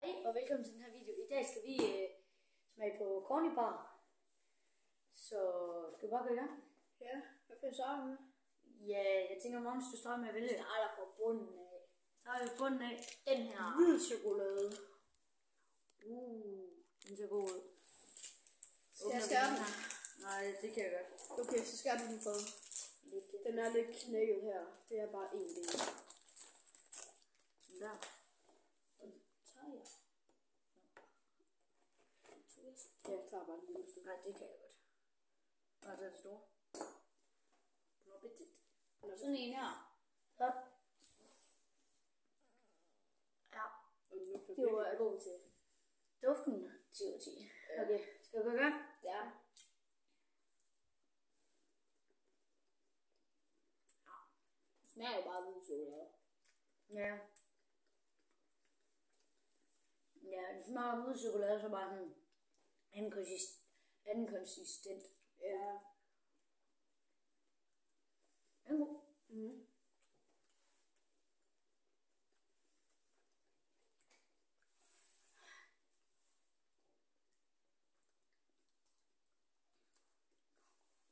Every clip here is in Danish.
Hej og velkommen til den her video. I dag skal vi smage på Corny Bar. Så skal vi bare gå i gang? Ja, hvad kan jeg starte med? Ja, jeg tænker, Måns, du starter med at vælge. Starter fra bunden af. Starter vi på bunden af. Den her hvid chokolade. Den ser god ud. Skal jeg skære den? Nej, det kan jeg godt. Okay, så skærer du den for. Den er lidt knækket her. Det er bare en del. Sådan der. Tager jeg? Ja, jeg tager bare en lille stykke. Nej, det kan jeg godt. Bare tage det store. Sådan en her. Så. Ja. Det var jeg god til. Duften 10 ud af 10. Okay, skal vi gå i gang? Ja. Det smager jo bare hvid chokolade. Ja. Ja, det smager af hvid chokolade, så bare sådan anden konsistent. Ja. Den er god.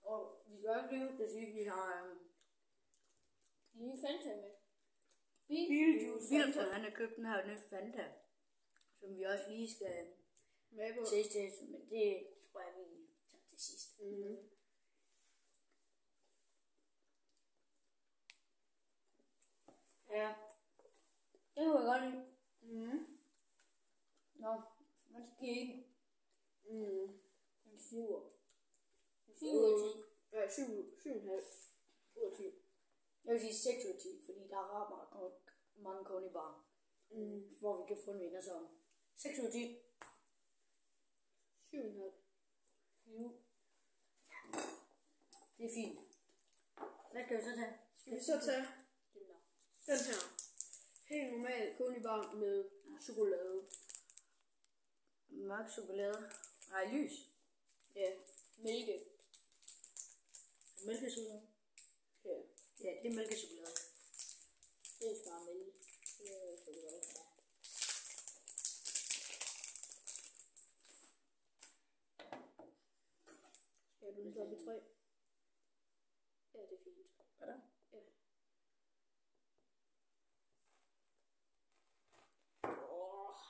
Og vi skal også lige huske at sige, at vi har Lige Fanta med. Biljuice. Vilfred, han har købt den her nye Fanta, som vi også lige skal Med på. teste, men det tror jeg, vi tager til sidst. Ja, det kunne jeg godt lide. Nå, man skal ikke. En 7. 7 ud af 10. Ja, 7,5 ud af 10. Jeg vil sige 6 ud af 10, fordi der er ret mange Corny Bar, hvor vi kan få en vinder som 6 ud af 10. 7,5. Jo. Det er fint. Hvad skal vi så tage? Skal vi så tage den her? Helt normal Corny Bar med chokolade. Mørk chokolade. Nej, lys. Ja, mælke. Mælkechokolade. Ja, Ja, det er mælkechokolade. det er bare mælke. Det er chokolade. Ja. Skal du så op i 3? Ja, det er fint. Hvad der? Ja.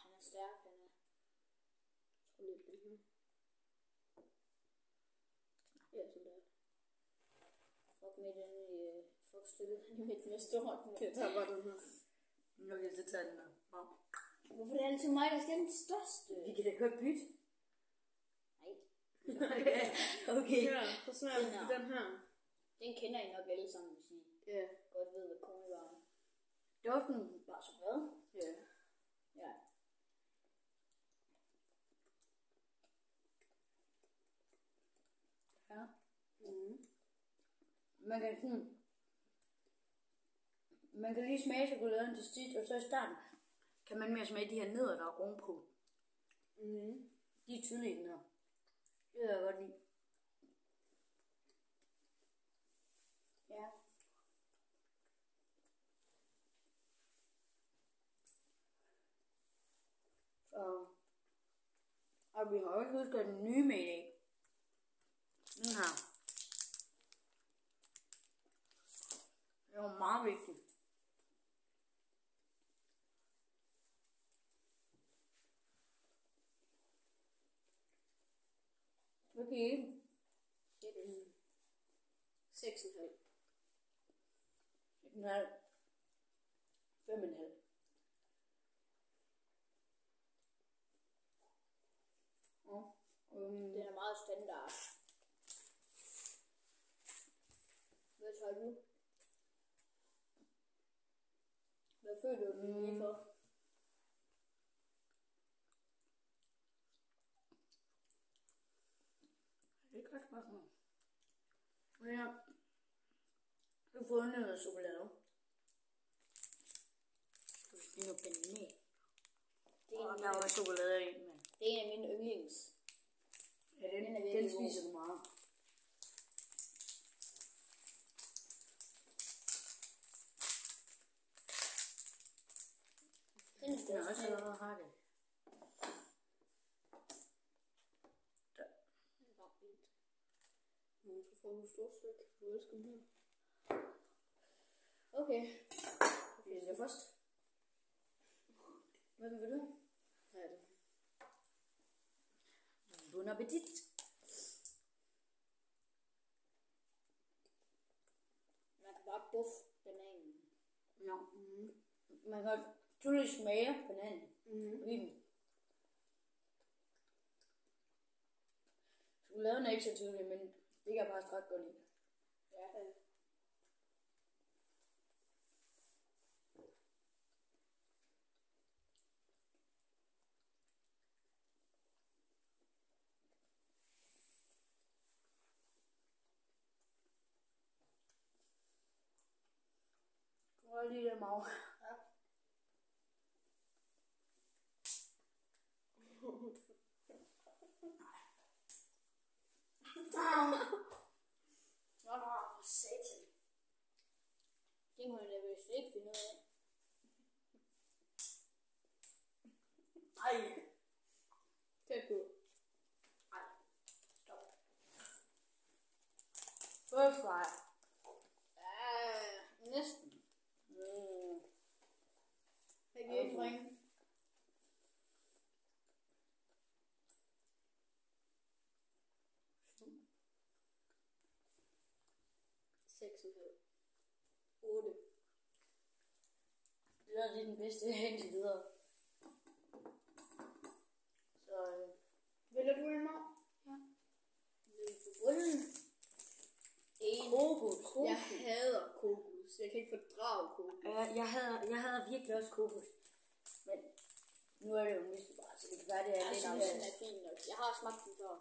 Han er stærk, han er. Jeg tror lidt den her. Ja, sådan der. Fuck med den i frugtstykket. Han er midt med stor. Jeg tager bare den her. Okay, så tager den der. Ja. Hvorfor er det altid mig, der skal den største? Vi kan da godt bytte. Nej. Okay. Ja, så smager vi på den her. Den kender I nok alle sammen, hvis I godt ved, hvad Corny Bar er. Duften bare chokolade. Ja. Ja. Ja. Man kan lige smage chokoladen til sidst, og så i starten kan man mere smage de her nødder, der er ovenpå. De er tydelige i den her. Det vil jeg godt lide. Ja. Så. Og vi har også husket den nye med i dag. Den her. Det var meget vigtigt. Okay. 6,5. 6,5. 5,5. Den er meget standard. Hvad tager du? Hvad føler du den lige for? Det er et godt spørgsmål. Ja. Jeg har fundet noget chokolade. Skal vi spise noget banan? Der var chokolade i, men Det er en af mine yndlings. ja, Den er den virkelig spiser god. du meget. Den er Den er også også allerede hakket. Hun skal få en stor stykke. Du elsker dem her. Okay. Jeg skal først. Hvad vil du? Hvad er det? Bon appetit. Man kan bare buffe bananen. Ja. Man kan tydeligt smage bananen. Chokoladen er ikke så tydelig, men det kan jeg faktisk ret godt lide. Ja. Du kan godt lide det, Mau. Ja. For satan. Det må jeg nervøst ikke finde ud af. Ej. Tæt på. Ej. Stop. First fry. Ja, næsten. Jeg giver ikke ringe. Det er den bedste indtil videre. Så Vælger du en mig? ja. Kokos. Jeg hader kokos. Jeg kan ikke fordrage kokos. Ja, jeg hader virkelig også kokos. Men nu er det jo myslibar, så det kan være, det er Jeg lidt synes, afsat. den er fin nok. Jeg har smagt den før.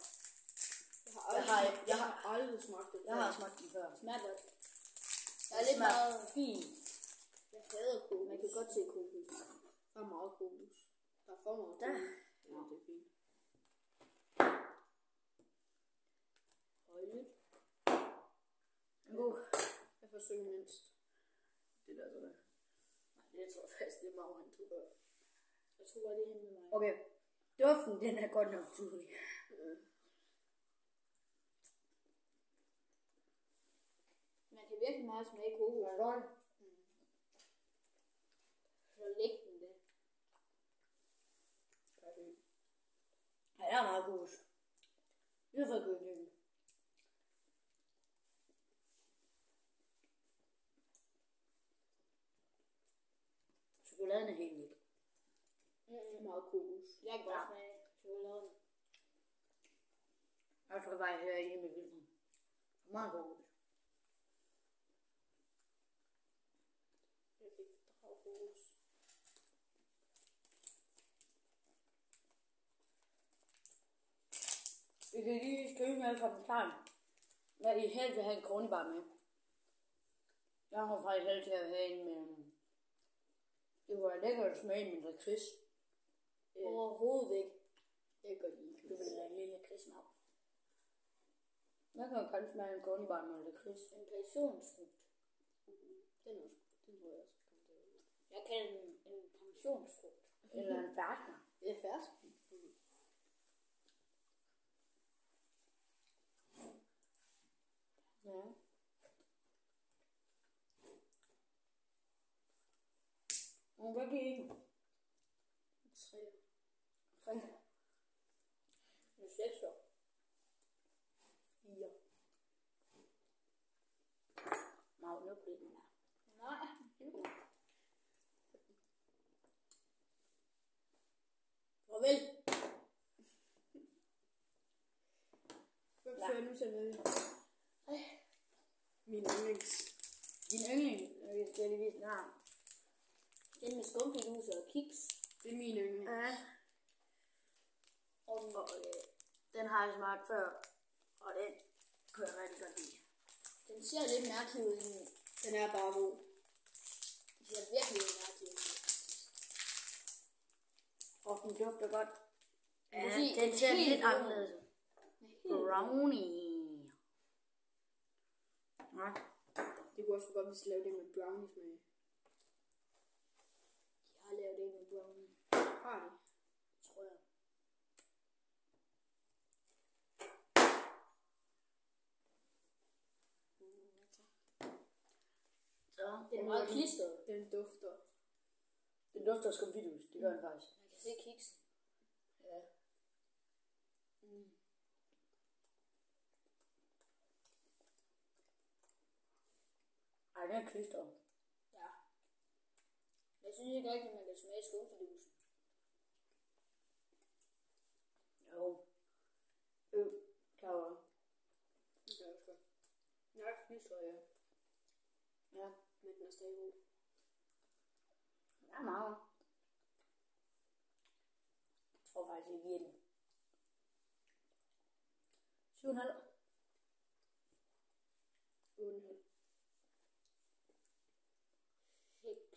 Jeg har aldrig smagt den før. Jeg har smagt den før. Det smager godt. Der Det er lidt smager meget... fint. Jeg hader kokos. Man kan godt se kokos. Der er meget kokos. Der er for meget Der. kokos. Ja, det er fint. Højligt. God. Jeg forsøger mindst. Det der, så der. Nej, det tror jeg faktisk, det er meget, han tog. Jeg tror, det er henne med mig. Okay. Duften, den er godt nok tydelig. Man kan virkelig meget smage kokos. Det er godt. Så læg den det. Ja, der er meget kokos. Det er for godt. Chokoladen er helt væk. Meget kokos. Jeg kan godt smage chokoladen. Jeg tror bare, jeg hører hjemme i Vilden. Meget kokos. Jeg fik fordrag kokos. I kan lige skrive med i kommentaren, hvad I helst vil have en kronbar med. Jeg har faktisk helst til at have en med... Det var lækkert at smage med lakrids. Overhovedet ikke. Jeg kan godt lide. Du vil have en lille lakridsmag. Jeg kan jo godt smage en kronbar med lakrids. En passionsfrugt. Den er også. Den tror jeg også kommer til at. Jeg kalder den en pensionsfrugt. Eller en ferskner. Det er fersk. Ja. Og hvad giver I? 3. 3. Det er 6 år. 4. Meget nu bliver den her. Nej. Farvel. Hvad fører du til med? Min yndlings. Din yndling, jeg skal lige vise den her. Den med skumfidus og kiks. Det er min yndling. Ja. Og den har jeg smagt før, og den kunne jeg rigtig godt lide. Den ser lidt mærkelig ud. Den er bare god. Den ser virkelig mærkelig ud. Og den dufter godt. Ja, Måske den ser helt lidt rød. anderledes ud. Brownie. Ja. Det kunne også godt, hvis vi lavede det med brownies med. Jeg har lavet det med brownie. Har det? Tror jeg. Den er meget klistret. Den dufter. Den dufter sgu vildt. Det gør den faktisk. Man kan se kiksen. Ja. Ej, den er klistret. Ja. Jeg synes ikke rigtigt, man kan smage skumfidusen. Jo. Kan jo. Det kan jeg også godt. Nej, klistret, ja. Ja. Men den er stadig god. Ja, meget. Jeg tror faktisk, det giver den 7,5. 8,5. Helt.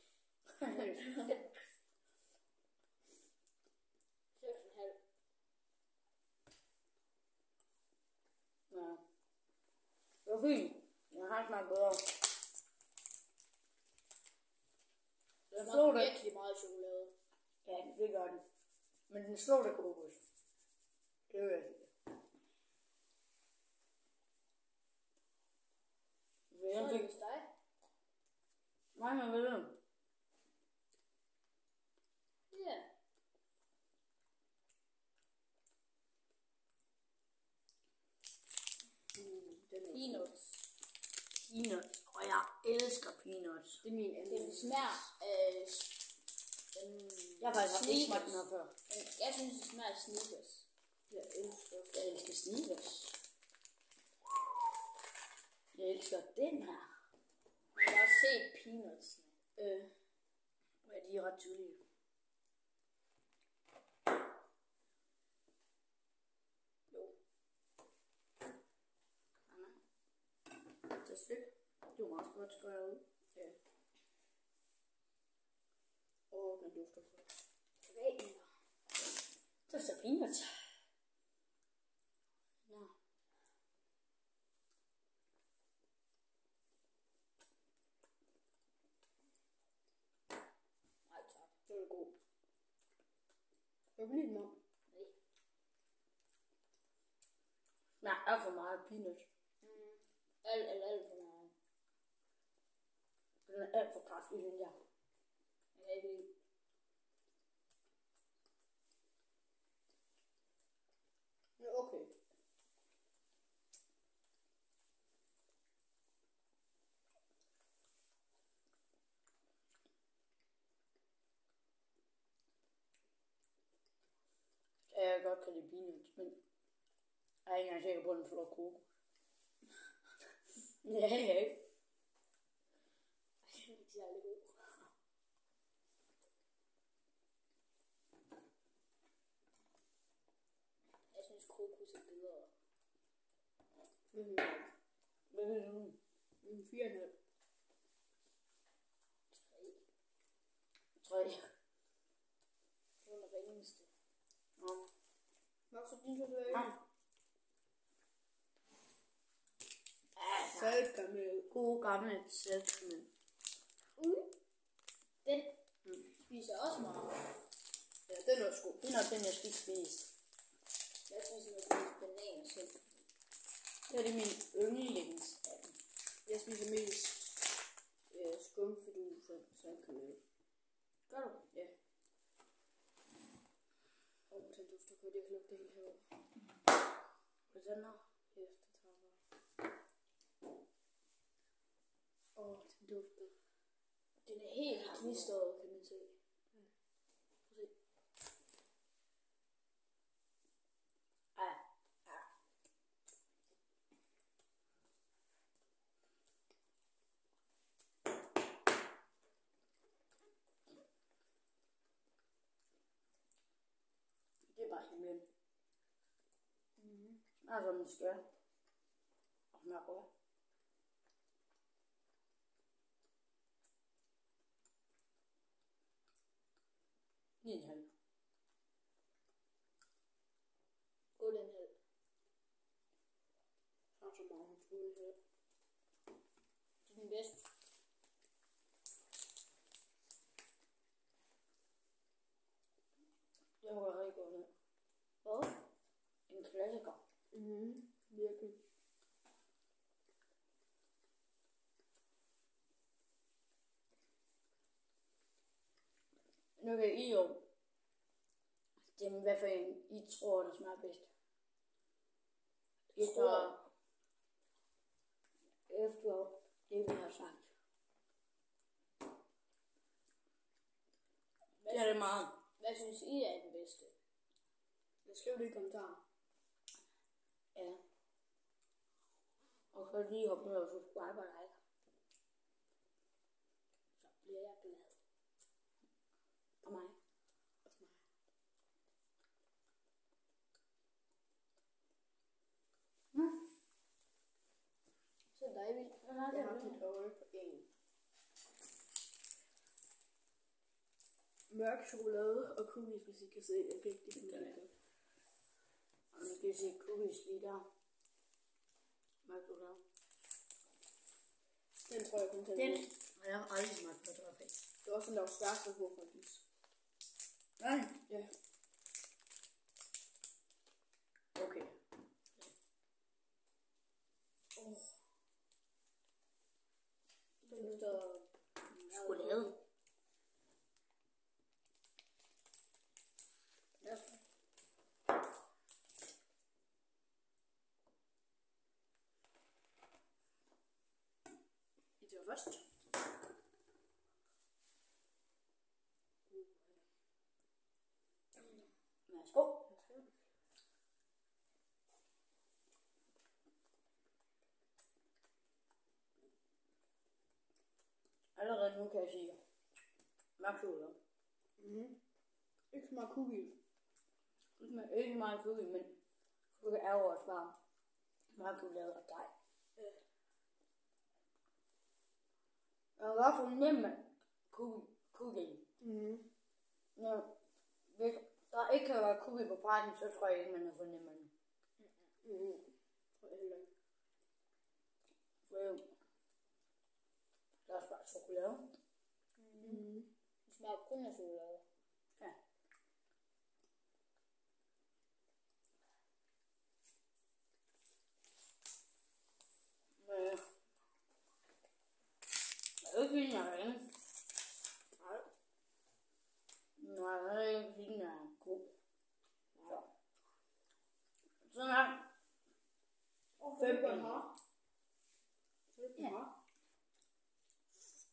6,5. Ja. Det var fint. Jeg har smagt bedre. Den Det slog smager det. virkelig meget chokolade. Ja, det gør den. Men den slog det kokos. Det vil jeg sige. Så er det hos dig. Nej, men ved du? Ja. Den er Peanuts. Peanuts. Og jeg elsker peanuts. Det er min anden. Den smager af... Jeg har faktisk ikke smagt den her før. Jeg synes, det smager af Snickers. Jeg elsker. Jeg elsker Snickers. Jeg elsker den her. Jeg har også set Peanuts. Ja, de er ret tydelige. Jo. Anna. Det er fedt. Det var meget godt skåret ud. Ja. Åh, den dufter godt. Det er så peanuts. Ja. Nej, tak. Det er god. Jeg vil lide den om. Nej. Nej, alt for meget peanut. Alt for meget. Den er alt for kraftig, synes jeg. Jeg kan ikke lide. Ja, okay. Ja, jeg kan godt kan lide peanuts, men jeg er ikke engang sikker på, at den slår kokos. Ja, ja. Den er ikke særlig god. Jeg synes, kokos er bedre. Hvad vil du? 4,5. 3. Det er den ringeste. Ja. Hvad så din så Ja. Saltkaramel. God gamle saltkaramel. Den spiser også meget. Ja, den er også god. Det er nok den, jeg skal ikke spise. Jeg spiser noget banan selv. Det er det min yndlings af dem. Jeg spiser mest skumfidus og saltkaramel. Gør du? Ja. Den dufter godt. Jeg kan lugte det helt herovre. Hvad er den her? Ja, det tager jeg bare. Den dufter. Den er helt klistret, kan man se. Prøv at se. Ja. Det er bare himlen. Smager som den skal. Og smager godt. Ni en halv. 8,5. Så meget. 2,5. Det er den bedste. Det var rigtig godt ned. Hvad? En klassiker. Virkelig. Nu kan I jo stemme, hvad for en I tror, der smager bedst. Efter det, vi har sagt. Det er det meget. Hvad synes I er den bedste? Jeg skriver det i kommentaren. Ja. Og så lige hoppe ned og subscribe og like. Så bliver jeg glad. Og mig. Så er dig vildt. Jeg har haft et øje på en. Mørk chokolade og cookies, hvis I kan se. Jeg kan ikke det. Og nu kan I se cookies lige der. Mørk chokolade. Den tror jeg kun til. Den har jeg aldrig smagt på træffe. Det var også den, der var sværest at få faktisk. Nej. Ja. Okay. Den lugter Chokolade. Ja. I tager først. Værsgo. Allerede nu kan jeg sige mørk chokolade. Ikke så meget cookies. Det smager ikke meget cookie, men cookie er jo også bare mørk chokolade og dej. Ja. Jeg kan godt fornemme cookie. Hvis der ikke kan være cookie på pakken, så tror jeg ikke, man har fornemmet den. Tror jeg heller ikke. For der er også bare chokolade. Det smager kun af chokolade. Ja. Men jeg er ikke fordi, den er ringe. Nej. Nej, jeg er ikke fordi, den er god. Så. Sådan her.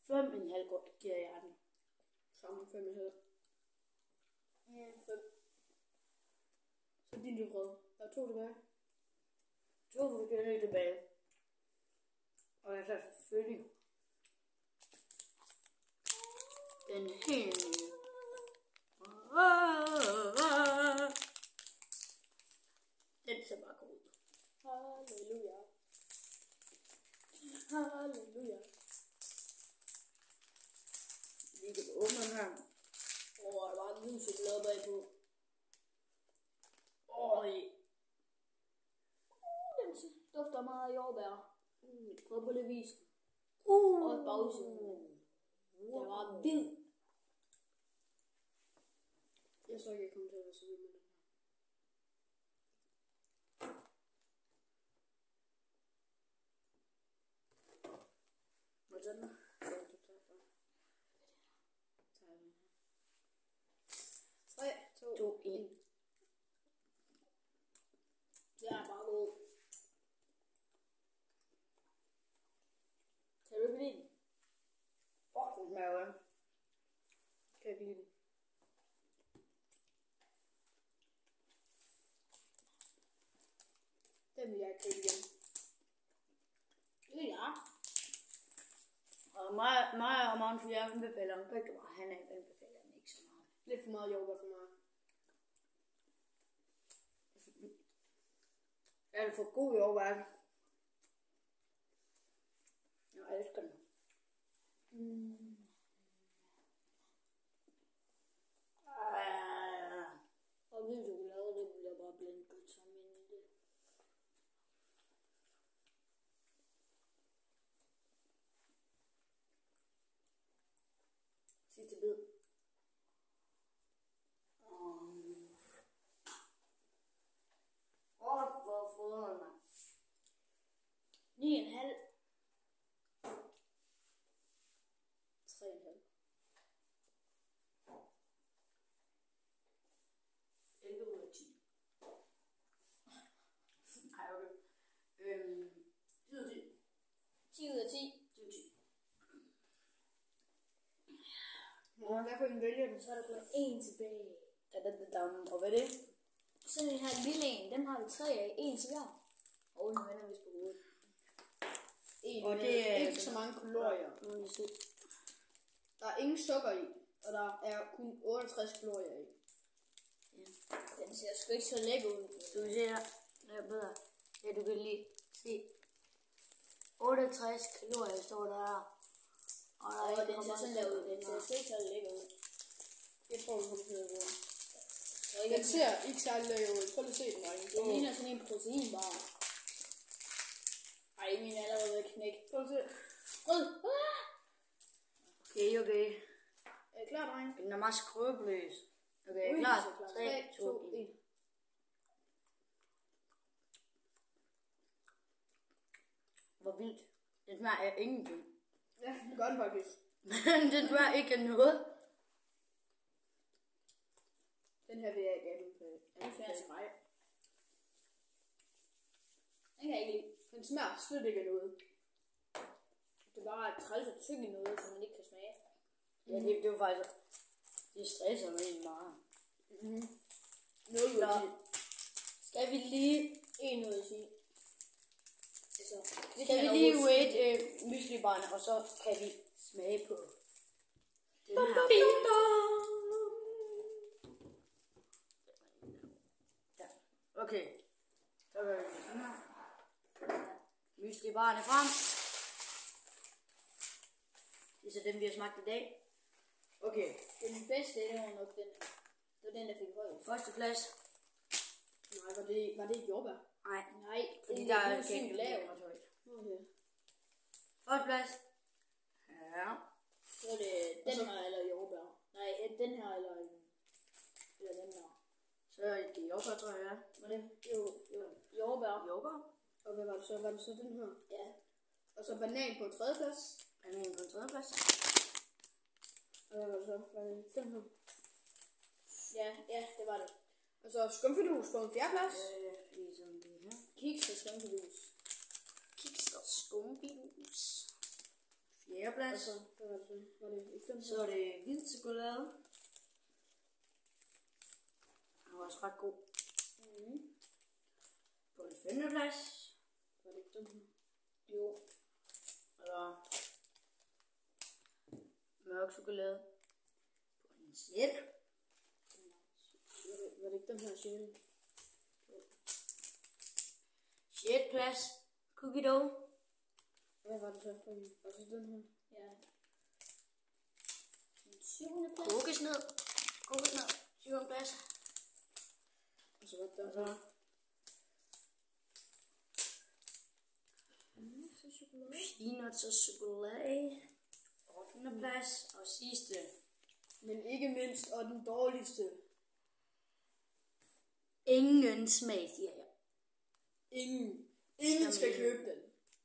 5,5 godt giver jeg den. Samme 5,5. 5. Så din lille rød. Der er 2 tilbage. 2 forskellige tilbage. Og jeg tager selvfølgelig den helt nye. Den ser bare god ud. Halleluja. Halleluja. Vi kan åbne den her. Der var en hvid chokolade bagpå. Den dufter meget af jordbær. Prøv på det vis. Og bagsiden. Den var hvid. Jeg så ikke, jeg kommer til at være så vild med den her. Hvad er den? Ja, du tager den. Tager den her. 3, 2, 1. Den er bare god. Kan du ikke lide den? Den smager godt. Kan jeg ikke lide den. Den vil jeg ikke købe igen. Det er jeg. Og mig og Magnus, jeg anbefaler den begge meget. Han anbefaler den ikke så meget. Lidt for meget jordbær for mig. Er det for god jordbær? Jeg elsker den. Og hvid chokolade, det bliver bare blandet godt sammen ind i det. Sidste bid. Hvor fodrer man? 9,5. 3,5. 10 ud af 10. Hvad for en vælger du? Så er der kun 1 tilbage. Og hvad er det? Så den her lille en, dem har vi 3 af. 1 til hver. Og nu vender vi på hovedet. Og det er ikke så mange kalorier. Nu må vi se. Der er ingen sukker i, og der er kun 68 kalorier i. Ja. Den ser sgu ikke så lækker ud. Du kan se her. Det er bedre. Ja, du kan lige se. 68 kalorier står der her. Og der er Og ikke den ser meget sådan der ud. Den sukker. ser ikke så lækker ud. Jeg tror, du kommer til at gå. Så ikke Den ser ikke særlig lækker ud. Prøv lige at se den, drenge. den ligner sådan en proteinbar. Ej, min er allerede ved at knække. Prøv at se. Rød! Okay. Er I klar, drenge? Den er meget skrøbeløs. Okay, Ui, klar? så klar. 3, 2, 1. Hvor vildt. Den smager af ingenting. Ja, det gør den faktisk. Den smager ikke af noget. Den her vil jeg ikke anbefale. Den smager til mig. Den kan jeg ikke lide. Den smager slet ikke af noget. Det er bare træls at tygge noget, som man ikke kan smage. Ja, det var faktisk... Det stresser mig egentlig meget. Noget ud af 10. Skal vi lige... 1 ud af 10. Altså, Skal vi lige wait myslibarne, og så kan vi smage på den her. Ja, okay. Så gør vi sådan her. Myslibarne frem. Det er så dem, vi har smagt i dag. Okay. Den bedste, det var nok den her. Det var den, der fik højt. Første plads. Nej, var det ikke jordbær? Nej, Nej, fordi den der er sygt ikke lav. højt. Okay. Første plads. Ja. Så er det den her eller jordbær. Nej, den her eller den her. Så er det jordbær, tror jeg. Var det? Jo, jordbær. Jordbær. Og hvad var det så? Var det så den her? Ja. Og så banan på 3. plads. Banan på en tredje plads. Og hvad var det så? Var det den her? Ja, det var det. Og så skumfidus på en 4. plads. Ligesom det her. Kiks og skumfidus. Kiks og skumfidus. 4. Og plads. så, hvad var det så? Var det ikke den her? Så er det hvid chokolade. Den var også ret god. På en 5. plads. Var det ikke den her? Jo. Eller mørk chokolade. På en 6. Var det ikke den her 6? 6. plads. Cookie dough. Hvad var det så for en? Og så den her? Ja. Den 7. plads. Kokosnød. 7. plads. Og så var det den Og så her? peanuts og chokolade. 8. plads. Og sidste. Men ikke mindst, og den dårligste. Ingen smag, siger jeg. Ingen skal købe den.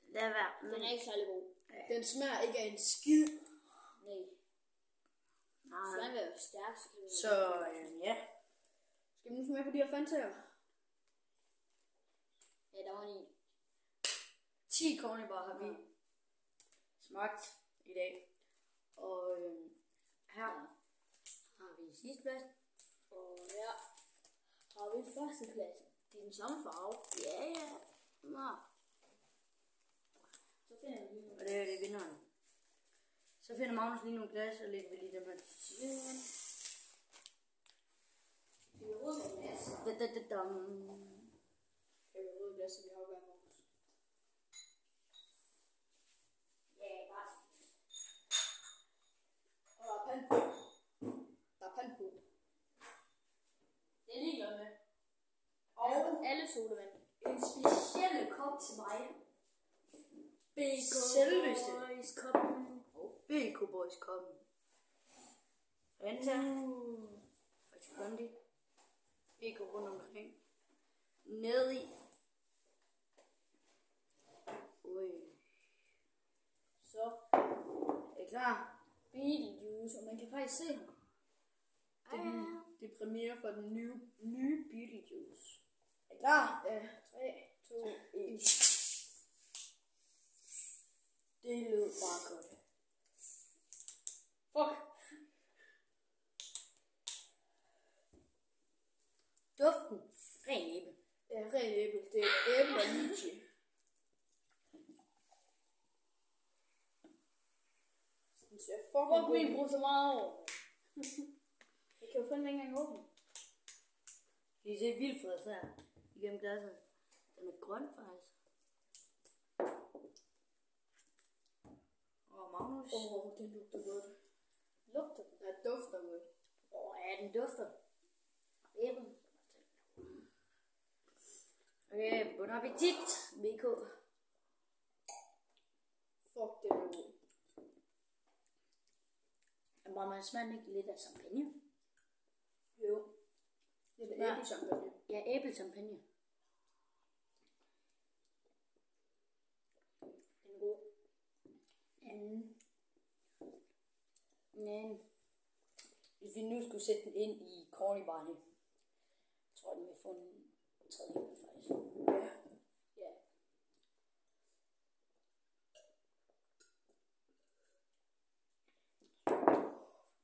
Lad være. Den er ikke særlig god. Den smager ikke af en skid. Nej. Nej. Så den vil være stærk. Så kan vi Så ja. Skal vi nu smage på de her Fantaer? Ja, der var 9. 10 cornybar har vi smagt i dag. Og her har vi sidste plads. Og her har vi førstepladsen. Det er den samme farve. Ja. Nå. Så finder vi lige Og det er det vinderen. Så finder Magnus lige nogle glas, og lægger vi lige dem her til siden. Skal vi rode med glas? Kan vi røde glas, så vi har hver vores? Ja, bare Og der er pand på. Der er pand på. det er ligeglad med. Og Alle sodavand. en specielle kop til mig. Selveste. Boys koppen. BK Boys koppen. Fanta. Og Kondi. BK rundt omkring. Ned i. Ui. Så Er I klar? Beetlejuice, og man kan faktisk se ham. Det er premiere for den nye Beetlejuice. Er I klar? Ja, 3, 2, 1. Det lød bare godt. Fuck. Duften. Ren æble. Ja, ren æble. Det er æble og lychee. Den ser fucking Fuck, god min ud. bruger så meget over. Jeg kan jo fandme ikke engang åbne. Det ser vildt frisk her. Igennem glasset. Den er grøn faktisk. Magnus. Den lugter godt. Lugter den? Ja, dufter godt. Ja, den dufter. Æble. Okay, bon appetit, BK. Fuck, den er god. Må man smage ikke lidt af champagne? Jo. Det er æblechampagne. Ja, æblechampagne. Den er god. Men hvis vi nu skulle sætte den ind i cornybaren, jeg tror, den vil få en tredje jul faktisk. Ja. Ja.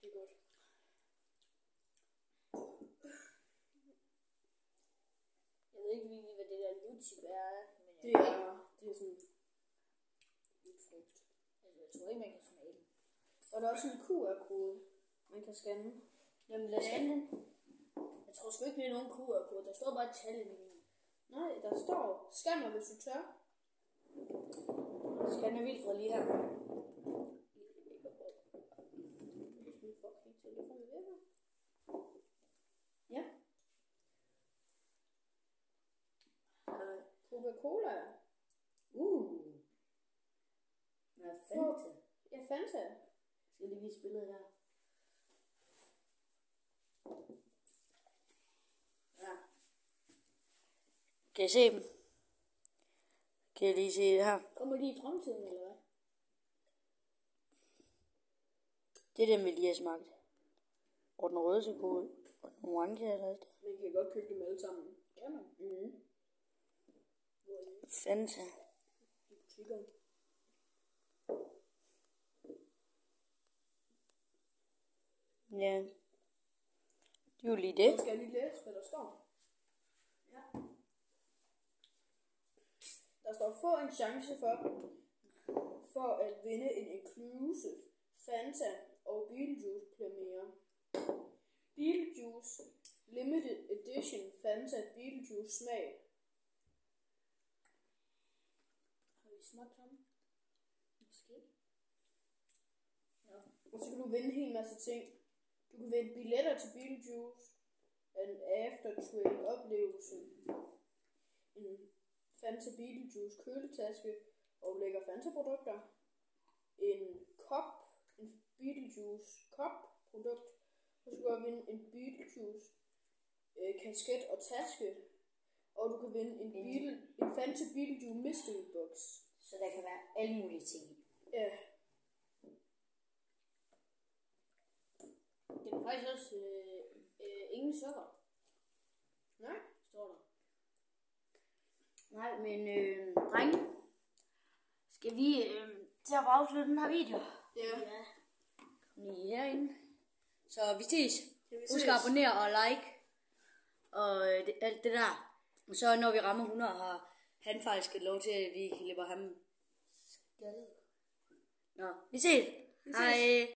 Det er godt. Jeg ved ikke lige, hvad det der lutsibær er, men Det er sådan lidt frugt. altså, jeg tror ikke, man kan smage den. Og der er også en QR-kode, man kan scanne. Jamen lad os scanne den. Jeg tror sgu ikke, det er nogen QR-kode. Der står bare et tal i menuen. Nej, der står, scan mig, hvis du tør. Scanner vildt fra lige her. Min fucking telefon virker. Ja. Coca-Cola. Hvad fanden? Ja, Fanta. Jeg skal lige vise billedet her. Ja. Kan I se dem? Kan I lige se det her? Kommer de i fremtiden, eller hvad? Det er dem, vi lige har smagt. Og den røde så god ud. Og den orange er der. Man kan godt købe dem alle sammen. Kan man? Mhm. Fanta. I butikkerne. Ja. Det er jo lige det. Så skal jeg lige læse, hvad der står. Ja. Der står, få en chance for at vinde en inclusive Fanta og Beetlejuice premiere. Beetlejuice Limited Edition Fanta Beetlejuice smag. Har vi smagt ham? Måske. Ja. Og så kan du vinde en hel masse ting. Du kan vinde billetter til Beetlejuice, en after-train oplevelse, en Fanta Beetlejuice køletaske og lækker Fanta-produkter, en Beetlejuice kop-produkt, og så kan du vinde en Beetlejuice kasket og taske, og du kan vinde en Fanta Beetlejuice mystery box. Så der kan være alle mulige ting i. Ja. Det er faktisk også ingen sukker, Nej. står der. Nej, men drenge, skal vi til at afslutte den her video? Ja. Kom lige herinde. Så vi ses. Ja, vi Husk ses. at abonnere og like. Og alt det der. Og så når vi rammer 100, har han faktisk et lov til, at vi klipper ham skaldet. Nå, vi ses. Hej.